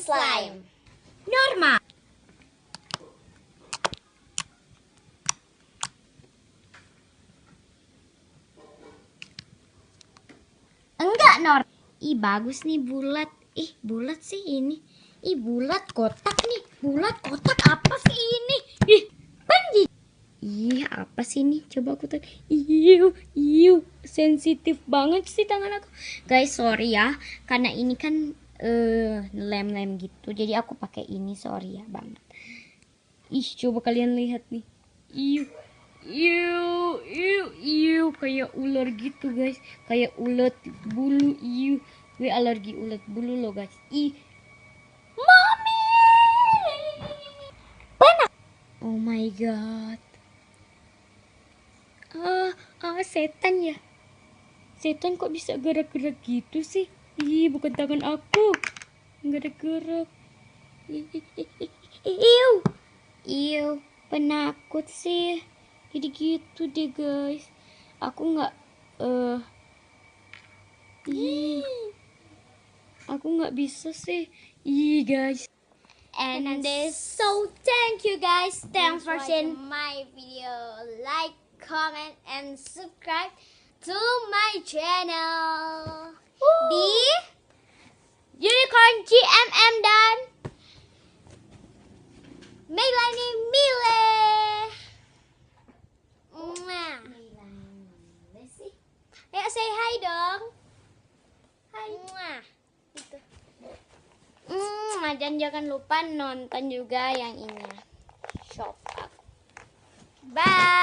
slime. Normal. Enggak normal. Ih bagus nih bulat. Ih bulat sih ini. Ih bulat kotak nih. Bulat kotak apa sih ini? Ih panji. Ih apa sih ini? Coba aku tanya. Iu sensitif banget sih tangan aku. Guys sorry ya, karena ini kan lem-lem gitu. Jadi aku pakai ini, sorry ya banget. Ih coba kalian lihat nih. Iu kayak ular gitu guys, kayak ulat bulu. Gue alergi ulat bulu loh guys. Mami panas. Oh my god. Setan ya, setan kok bisa gerak-gerak gitu sih. Bukan tangan aku, nggak ada gerak. Iu penakut sih. Jadi gitu deh guys. Aku nggak aku nggak bisa sih. Guys. And so thank you guys. Thanks for watching my video. Like, comment, and subscribe to my channel. Di Unicorn GMM dan Melanie Mile. Ayo say hi dong. Hai. Gitu. Dan jangan lupa nonton juga yang ini. Shop aku. Bye.